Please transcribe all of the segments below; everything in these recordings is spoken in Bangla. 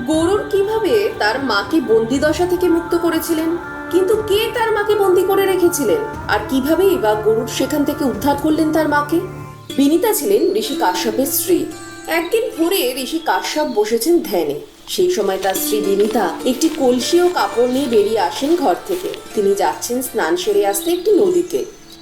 গরুর কিভাবে তার মাকে বন্দি দশা থেকে মুক্ত করেছিলেন, কিন্তু কে তার মাকে বন্দি করে রেখেছিলেন, আর কিভাবেই বা গরুর সেখান থেকে উদ্ধার করলেন তার মাকে। বিনিতা ছিলেন ঋষি কাশ্যপের স্ত্রী। একদিন ভোরে ঋষি কাশ্যপ বসেছেন ধ্যানে। সেই সময় তার স্ত্রী বিনিতা একটি কলসি ও কাপড় নিয়ে বেরিয়ে আসেন ঘর থেকে। তিনি যাচ্ছেন স্নান সেরে আসতে একটি নদীতে।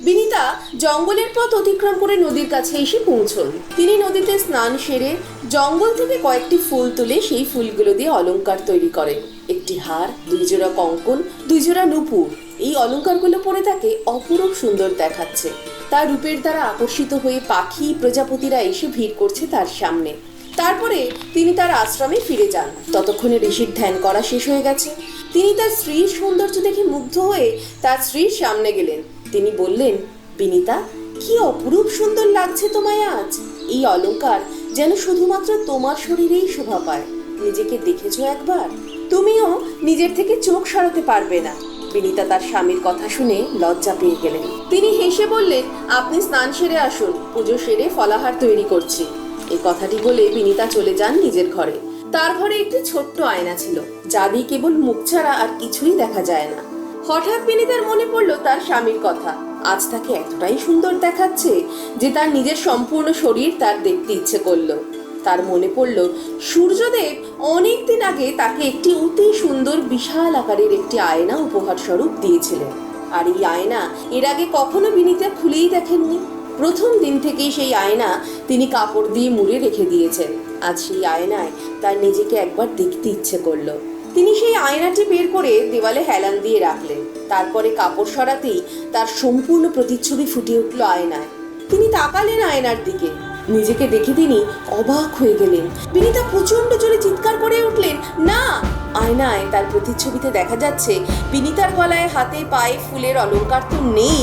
বিনিতা জঙ্গলের পথ অতিক্রম করে নদীর কাছে এসে পৌঁছন। তিনি নদীতে স্নান সেরে জঙ্গল থেকে কয়েকটি ফুল তুলে সেই ফুলগুলো দিয়ে অলংকার তৈরি করেন। একটি হার, 2 জোড়া কঙ্কন, 2 জোড়া নূপুর। এই অলংকারগুলো পরে তাকে অপরূপ সুন্দর দেখাচ্ছে। তার রূপের দ্বারা আকর্ষিত হয়ে পাখি প্রজাপতিরা এসে ভিড় করছে তার সামনে। তারপরে তিনি তার আশ্রমে ফিরে যান। ততক্ষণে ঋষির ধ্যান করা শেষ হয়ে গেছে। তিনি তার স্ত্রীর সৌন্দর্য দেখে মুগ্ধ হয়ে তার স্ত্রীর সামনে গেলেন। তিনি বললেন, বিনিতা, কি অপরূপ সুন্দর লাগছে তোমায় আজ। এই অলংকার যেন শুধুমাত্র তোমার শরীরেই শোভা পায়। নিজেকে দেখেছো একবার? তুমিও নিজের থেকে চোখ সরাতে পারবে না। বিনিতা তার স্বামীর কথা শুনে লজ্জা পেয়ে গেলেন। তিনি হেসে বললেন, আপনি স্নান সেরে আসুন, পুজো সেরে ফলাহার তৈরি করছি। এই কথাটি বলে বিনিতা চলে যান নিজের ঘরে। তার ঘরে একটি ছোট্ট আয়না ছিল, যা দিয়ে কেবল মুখ ছাড়া আর কিছুই দেখা যায় না। হঠাৎ বিনিতার মনে পড়লো তার স্বামীর কথা। আজ তাকে এতটাই সুন্দর দেখাচ্ছে যে তার নিজের সম্পূর্ণ শরীর তার দেখতে ইচ্ছে করলো। তার মনে পড়লো সূর্যদেব অনেকদিন আগে তাকে একটি অতি সুন্দর বিশাল আকারের একটি আয়না উপহার স্বরূপ দিয়েছিলেন। আর এই আয়না এর আগে কখনো বিনিতা খুলেই দেখেননি। প্রথম দিন থেকেই সেই আয়না তিনি কাপড় দিয়ে মুড়ে রেখে দিয়েছেন। আজ সেই আয়নায় তার নিজেকে একবার দেখতে ইচ্ছে করলো। তিনি সেই আয়নাটি বের করে দেওয়ালে হেলান দিয়ে রাখলেন। তারপরে কাপড় সরাতেই তার সম্পূর্ণ প্রতিচ্ছবি ফুটে উঠল আয়নায়। তিনি তাকালেন আয়নার দিকে। নিজেকে দেখে তিনি অবাক হয়ে গেলেন। বিনিতা প্রচন্ড জোরে চিৎকার করে উঠলেন, না! আয়নায় তার প্রতিচ্ছবিতে দেখা যাচ্ছে বিনিতার গলায়, হাতে, পায়ে ফুলের অলংকার তো নেই,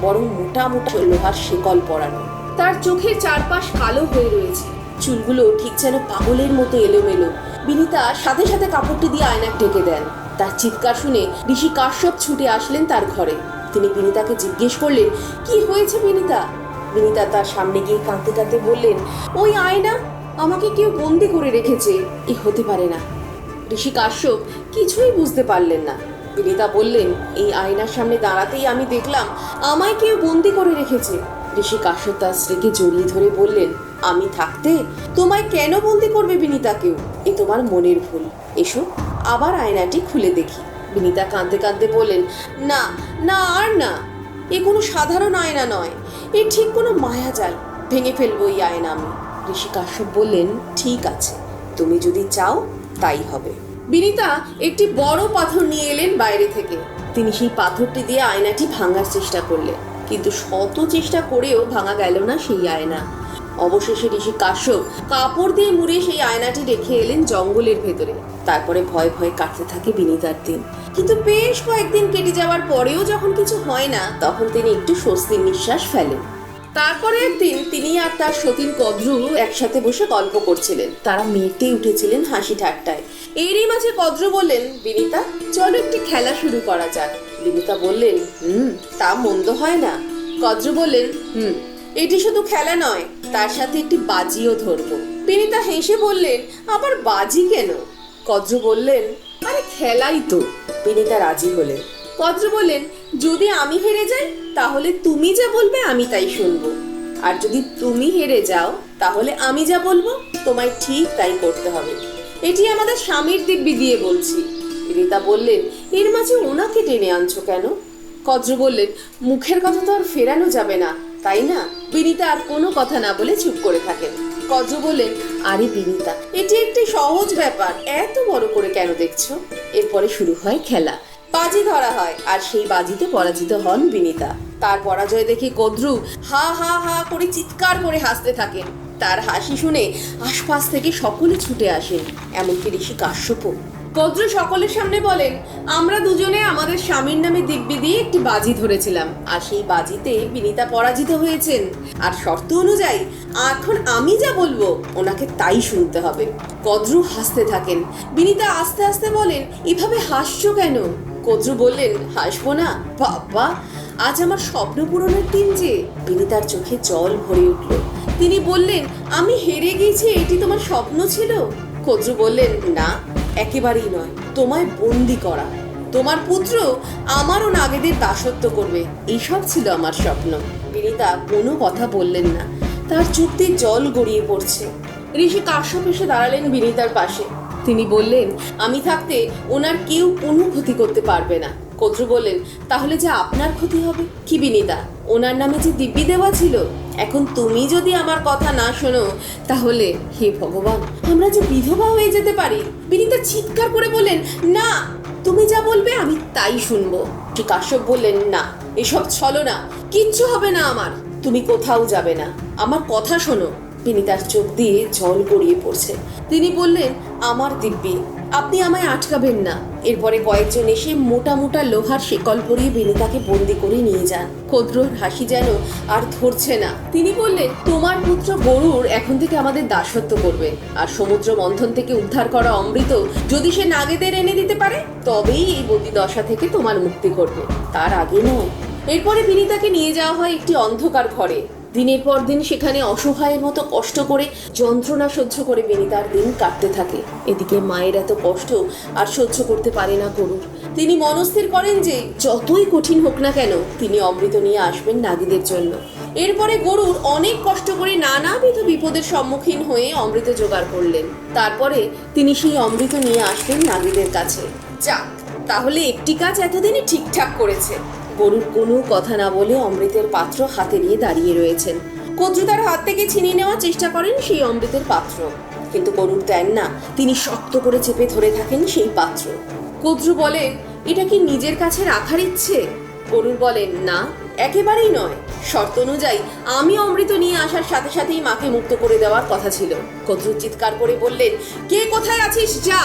বরং মোটা মোটা লোহার শিকল পরানো। তার চোখের চারপাশ কালো হয়ে রয়েছে, চুলগুলো ঠিক যেন পাগলের মতো এলোমেলো। বিনিতা সাথে সাথে কাপড়টি দিয়ে আয়না ঢেকে দেন। তার চিৎকার শুনে ঋষি কাশ্যপ ছুটে আসলেন তার ঘরে। তিনি বিনিতাকে জিজ্ঞেস করলেন, কি হয়েছে বিনিতা? বিনিতা তার সামনে গিয়ে কাঁদতে কাঁদতে বললেন, ওই আয়না, আমাকে কেউ বন্দি করে রেখেছে। এ হতে পারে না। ঋষি কাশ্যপ কিছুই বুঝতে পারলেন না। বিনিতা বললেন, এই আয়নার সামনে দাঁড়াতেই আমি দেখলাম আমায় কেউ বন্দি করে রেখেছে। ঋষি কাশ্যপ তার স্ত্রীকে জড়িয়ে ধরে বললেন, আমি থাকতে তোমায় কেন বন্দি করবে বিনিতা কেউ? এ তোমার মনের ভুল। এসো আবার আয়নাটি খুলে দেখি। বিনিতা কাঁদতে কাঁদতে বললেন, না না, আর না, এ কোনো সাধারণ আয়না নয়, এ ঠিক কোনো মায়াজাল। ভেঙে ফেলবো এই আয়না আমি। ঋষি কাশ্যপ বললেন, ঠিক আছে, তুমি যদি চাও তাই হবে। বিনিতা একটি বড় পাথর নিয়ে এলেন বাইরে থেকে। তিনি সেই পাথরটি দিয়ে আয়নাটি ভাঙার চেষ্টা করলেন, কিন্তু শত চেষ্টা করেও ভাঙা গেল না সেই আয়না। অবশেষে ঋষি কাশ্যপ কাপড় দিয়ে মুড়ে সেই আয়নাটি রেখে এলেন জঙ্গলের ভেতরে। তারপরে ভয়ে ভয়ে কাটতে থাকে বিনিতার দিন। কিন্তু বেশ কয়েকদিন কেটে যাওয়ার পরেও যখন কিছু হয় না, তখন তিনি একটু স্বস্তির নিঃশ্বাস ফেলেন। তারপরে একদিন তিনি আর তার সতীন কদ্রু একসাথে বসে গল্প করছিলেন। তারা মেতে উঠেছিলেন হাসি ঠাট্টায়। এরই মাঝে কদ্রু বললেন, বিনিতা, চলো একটি খেলা শুরু করা যাক। বিনিতা বললেন, তা মন্দ হয় না। কদ্রু বললেন, এটি শুধু খেলা নয়, তার সাথে একটি বাজিও ধরবো। বিনিতা হেসে বললেন, আবার বাজি কেন? কদ্রু বললেন, আরে খেলাই তো। বিনিতা রাজি হলেন। কদ্রু বললেন, যদি আমি হেরে যাই তাহলে তুমি যা বলবে আমি তাই শুনবো, আর যদি তুমি হেরে যাও তাহলে আমি যা বলবো তোমায় ঠিক তাই করতে হবে। এটি আমাদের স্বামীর দিব্যি দিয়ে বলছি। বিনিতা বললেন, এর মাঝে ওনাকে টেনে আনছো কেন? কদ্রু বললেন, মুখের কথা তো আর ফেরানো যাবে না, তাই না? বিনিতা আর কোনো কথা না বলে চুপ করে থাকেন। কদ্রু বললেন, আরে বিনিতা, এটি একটি সহজ ব্যাপার, এত বড় করে কেন দেখছো? এরপরে শুরু হয় খেলা। বাজি ধরা হয়, আর সেই বাজিতে পরাজিত হন বিনিতা। তার পরাজয় দেখে কদ্রু হা হা হা করে চিৎকার করে হাসতে থাকেন। তার হাসি শুনে আশপাশ থেকে সকলে ছুটে আসেন, এমনকি ঋষি কাশ্যপও। কদ্রু সকলের সামনে বলেন, আমরা দুজনে আমাদের স্বামীর নামে দিব্যি দিয়ে একটি বাজি ধরেছিলাম, আর সেই বাজিতে বিনিতা পরাজিত হয়েছেন। আর শর্ত অনুযায়ী এখন আমি যা বলবো ওনাকে তাই শুনতে হবে। কদ্রু হাসতে থাকেন। বিনিতা আস্তে আস্তে বলেন, এভাবে হাসছো কেন? কদ্রু বললেন, হাসবো না? বাবা, আজ আমার স্বপ্ন পূরণের দিন যে। বিনিতার চোখে জল ভরে উঠল। তিনি বললেন, আমি হেরে গেছি, এটি তোমার স্বপ্ন ছিল? কদ্রু বললেন, না, একেবারেই নয়, তোমায় বন্দি করা। তোমার পুত্র আমারও নাগেদের দাসত্ব করবে, এইসব ছিল আমার স্বপ্ন। বিনিতা কোনো কথা বললেন না, তার চোখ দিয়ে জল গড়িয়ে পড়ছে। ঋষি কাশ্যপ এসে দাঁড়ালেন বিনিতার পাশে। তিনি বললেন, আমি থাকতে ওনার কেউ কোনো ক্ষতি করতে পারবে না। কদ্রু বললেন, তাহলে যে আপনার ক্ষতি হবে? কি বিনিতা, ওনার নামে যে দিব্যি দেওয়া ছিল, এখন তুমি যদি আমার কথা না শোনো তাহলে হে ভগবান, আমরা যে বিধবা হয়ে যেতে পারি। বিনিতা চিৎকার করে বললেন, না, তুমি যা বলবে আমি তাই শুনবো। শ্রী কাশ্যপ বললেন, না, এসব ছলনা, কিচ্ছু হবে না আমার। তুমি কোথাও যাবে না, আমার কথা শোনো। বিনিতার চোখ দিয়ে জল গড়িয়ে পড়ছে। তিনি বললেন, আমার দিব্যি, আপনি আমায় আটকাবেন না। এরপরে কয়েকজন এসে মোটা মোটা লোহার শেকল পরিয়ে বিনিতাকে বন্দি করে নিয়ে যান। কদ্রুর হাসি যেন আর ধরছে না। তিনি বললেন, তোমার পুত্র গরুর এখন থেকে আমাদের দাসত্ব করবে, আর সমুদ্র মন্থন থেকে উদ্ধার করা অমৃত যদি সে নাগেদের এনে দিতে পারে তবেই এই বন্দি দশা থেকে তোমার মুক্তি করবে, তার আগে নয়। এরপরে বিনিতাকে নিয়ে যাওয়া হয় একটি অন্ধকার ঘরে। দিনের পর দিন সেখানে অসহায়ের মতো কষ্ট করে, যন্ত্রণা সহ্য করে বিনিতার দিন কাটতে থাকে। এদিকে মায়ের এত কষ্ট আর সহ্য করতে পারে না গরুর। তিনি মনস্থির করেন যে যতই কঠিন হোক না কেন তিনি অমৃত নিয়ে আসবেন নাগীদের জন্য। এরপরে গরুর অনেক কষ্ট করে নানাবিধ বিপদের সম্মুখীন হয়ে অমৃত জোগাড় করলেন। তারপরে তিনি সেই অমৃত নিয়ে আসবেন নাগীদের কাছে। যাক, তাহলে একটি কাজ এতদিনে ঠিকঠাক করেছে। গরুর কোনো কথা না বলে অমৃতের পাত্র হাতে নিয়ে দাঁড়িয়ে রয়েছেন। কদ্রু তার হাত থেকে ছিনিয়ে নেওয়ার চেষ্টা করেন সেই অমৃতের পাত্র, কিন্তু গরুর দেন না। তিনি শক্ত করে চেপে ধরে থাকেন সেই পাত্র। কদ্রু বলেন, এটা কি নিজের কাছে রাখার ইচ্ছে? গরুর বলেন, না, একেবারেই নয়। শর্ত অনুযায়ী আমি অমৃত নিয়ে আসার সাথে সাথেই মাকে মুক্ত করে দেওয়ার কথা ছিল। কদ্রু চিৎকার করে বললেন, কে কোথায় আছিস? যা,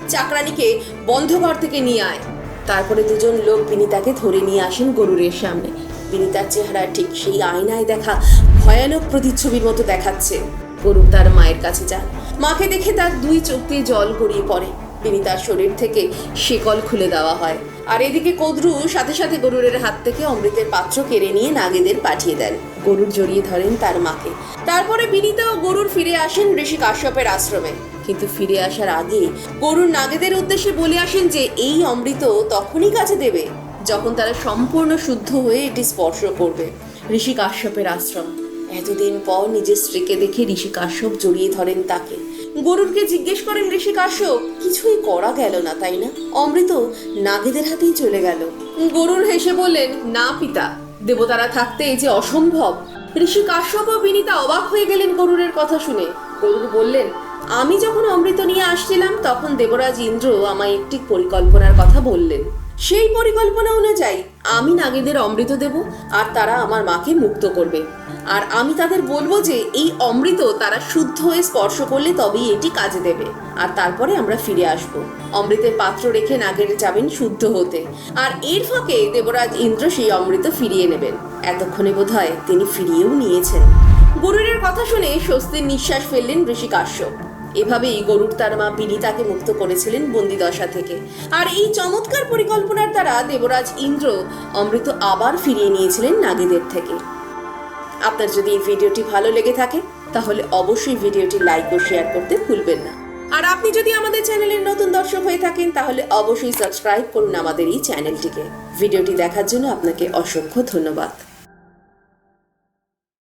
চাকরানিকে বন্ধ ঘর থেকে নিয়ে আয়। তারপরে দুজন লোক বিনিতাকে ধরে নিয়ে আসেন গরুরের সামনে। বিনিতার চেহারা ঠিক সেই আয়নায় দেখা ভয়ানক প্রতিচ্ছবির মতো দেখাচ্ছে। গরু তার মায়ের কাছে যান। মাকে দেখে তার দুই চোখ দিয়ে জল গড়িয়ে পড়ে। বিনিতার শরীর থেকে শেকল খুলে দেওয়া হয়। আর এদিকে কদ্রু সাথে সাথে গরুরের হাত থেকে অমৃতের পাত্র কেড়ে নিয়ে নাগেদের পাঠিয়ে দেন। গরুর জড়িয়ে ধরেন তার মাকে। তারপরে বিনিতা ও গরুর ফিরে আসেন ঋষি কাশ্যপের আশ্রমে। কিন্তু ফিরে আসার আগে গরুর নাগেদের উদ্দেশ্যে বলে আসেন যে এই অমৃত তখনই কাজে দেবে যখন তারা সম্পূর্ণ শুদ্ধ হয়ে এটি স্পর্শ করবে। ঋষি কাশ্যপের আশ্রম। এতদিন পর নিজের স্ত্রীকে দেখে ঋষি কাশ্যপ জড়িয়ে ধরেন তাকে। গরুরকে জিজ্ঞেস করেন ঋষি কাশ্যপ, কিছুই করা গেল না তাই না? অমৃত নাগেদের হাতেই চলে গেল। গরুর হেসে বললেন, না পিতা, দেবতারা থাকতে এই যে অসম্ভব। ঋষি কাশ্যপ ও বিনিতা অবাক হয়ে গেলেন গরুরের কথা শুনে। গরুর বললেন, আমি যখন অমৃত নিয়ে আসছিলাম তখন দেবরাজ ইন্দ্র আমায় একটি পরিকল্পনার কথা বললেন। সেই পরিকল্পনা অনুযায়ী আমি নাগেদের অমৃত দেব আর তারা আমার মাকে মুক্ত করবে। আর আমি তাদের বলবো যে এই অমৃত তারা শুদ্ধ হয়ে স্পর্শ করলে তবেই এটি কাজে দেবে। আর তারপরে আমরা ফিরে আসব। অমৃতের পাত্র রেখে নাগের যাবেন শুদ্ধ হতে। আর এর ফাঁকে দেবরাজ ইন্দ্র সেই অমৃত ফিরিয়ে নেবেন। এতক্ষণে বোধহয় তিনি ফিরিয়েও নিয়েছেন। গরুরের কথা শুনে স্বস্তির নিঃশ্বাস ফেললেন ঋষি কাশ্যপ। এভাবেই গরুর তার মা বিনিতাকে মুক্ত করেছিলেন বন্দিদশা থেকে। আর এই চমৎকার পরিকল্পনার দ্বারা দেবরাজ ইন্দ্র অমৃত আবার ফিরিয়ে নিয়েছিলেন নাগেদের থেকে। আপনার যদি এই ভিডিওটি ভালো লেগে থাকে তাহলে অবশ্যই ভিডিওটি লাইক ও শেয়ার করতে ভুলবেন না। আর আপনি যদি আমাদের চ্যানেলের নতুন দর্শক হয়ে থাকেন তাহলে অবশ্যই সাবস্ক্রাইব করুন আমাদের এই চ্যানেলটিকে। ভিডিওটি দেখার জন্য আপনাকে অসংখ্য ধন্যবাদ।